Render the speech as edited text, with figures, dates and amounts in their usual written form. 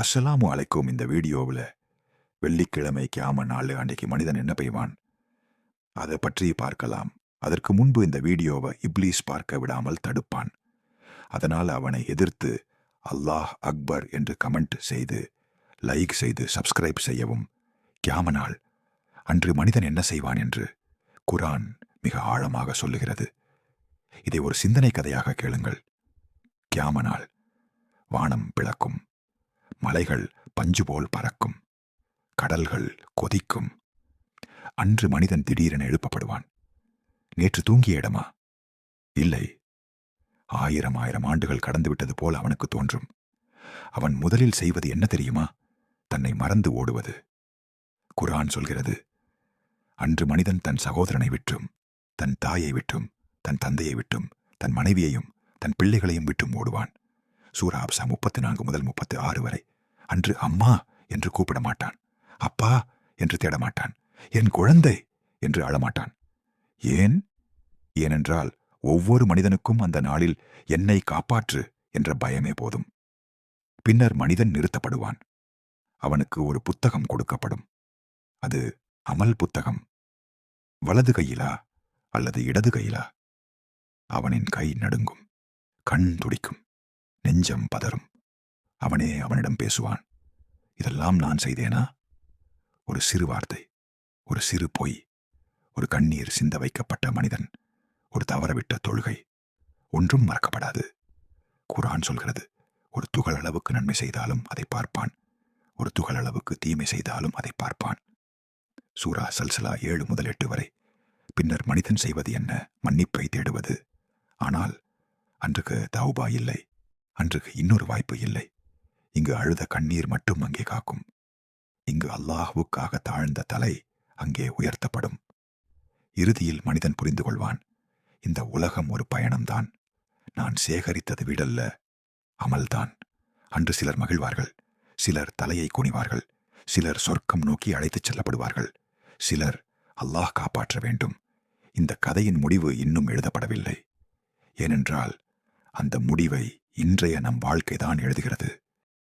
அஸ்ஸலாமு அலைக்கும். இந்த வீடியோவில் வெள்ளிக்கிழமை கியாம நாள் அன்றைக்கு மனிதன் என்ன பெய்வான் அதை பற்றி பார்க்கலாம். அதற்கு முன்பு இந்த வீடியோவை இப்லீஸ் பார்க்க விடாமல் தடுப்பான். அதனால் அவனை எதிர்த்து அல்லாஹ் அக்பர் என்று கமெண்ட் செய்து, லைக் செய்து, சப்ஸ்கிரைப் செய்யவும். கியாம நாள் அன்று மனிதன் என்ன செய்வான் என்று குர்ஆன் மிக ஆழமாக சொல்லுகிறது. இதை ஒரு சிந்தனை கதையாக கேளுங்கள். கியாம நாள் வானம் பிளக்கும், மலைகள் பஞ்சு போல் பறக்கும், கடல்கள் கொதிக்கும். அன்று மனிதன் திடீரென எழுப்பப்படுவான். நேற்று தூங்கிய இடமா? இல்லை. ஆயிரம் ஆண்டுகள் கடந்துவிட்டது போல் அவனுக்கு தோன்றும். அவன் முதலில் செய்வது என்ன தெரியுமா? தன்னை மறந்து ஓடுவது. குர்ஆன் சொல்கிறது, அன்று மனிதன் தன் சகோதரனை விட்டும், தன் தாயை விட்டும், தன் தந்தையை விட்டும், தன் மனைவியையும் தன் பிள்ளைகளையும் விட்டும் ஓடுவான். சூரா அப்ஸா 34 முதல் 36 வரை. அன்று அம்மா என்று கூப்பிட மாட்டான், அப்பா என்று தேடமாட்டான், என் குழந்தை என்று அழமாட்டான். ஏன்? ஏனென்றால் ஒவ்வொரு மனிதனுக்கும் அந்த நாளில் என்னை காப்பாற்று என்ற பயமே போதும். பின்னர் மனிதன் நிறுத்தப்படுவான். அவனுக்கு ஒரு புத்தகம் கொடுக்கப்படும். அது அமல் புத்தகம். வலது கையிலா அல்லது இடது கையிலா? அவனின் கை நடுங்கும், கண் துடிக்கும், நெஞ்சம் பதறும். அவனே அவனிடம் பேசுவான், இதெல்லாம் நான் செய்தேனா? ஒரு சிறு வார்த்தை, ஒரு சிறு பொய், ஒரு கண்ணீர் சிந்த வைக்கப்பட்ட மனிதன், ஒரு தவறவிட்ட தொழுகை, ஒன்றும் மறக்கப்படாது. குர்ஆன் சொல்கிறது, ஒரு துகள் அளவுக்கு நன்மை செய்தாலும் அதை பார்ப்பான், ஒரு துகள் அளவுக்கு தீமை செய்தாலும் அதை பார்ப்பான். சூரா சல்சலா 7 முதல் 8 வரை. பின்னர் மனிதன் செய்வது என்ன? மன்னிப்பை தேடுவது. ஆனால் அன்றுக்கு தௌபா இல்லை. அன்றுக்கு இன்னொரு வாய்ப்பு இல்லை. இங்கு அழுத கண்ணீர் மட்டும் அங்கே காக்கும். இங்கு அல்லாஹ்வுக்காக தாழ்ந்த தலை அங்கே உயர்த்தப்படும். இறுதியில் மனிதன் புரிந்து கொள்வான், இந்த உலகம் ஒரு பயணம்தான், நான் சேகரித்தது வீடல்ல, அமல்தான். அன்று சிலர் மகிழ்வார்கள், சிலர் தலையை குனிவார்கள், சிலர் சொர்க்கம் நோக்கி அழைத்துச் செல்லப்படுவார்கள், சிலர் அல்லாஹ் காப்பாற்ற வேண்டும். இந்த கதையின் முடிவு இன்னும் எழுதப்படவில்லை. ஏனென்றால் அந்த முடிவை இன்றைய நம் வாழ்க்கைதான் எழுதுகிறது.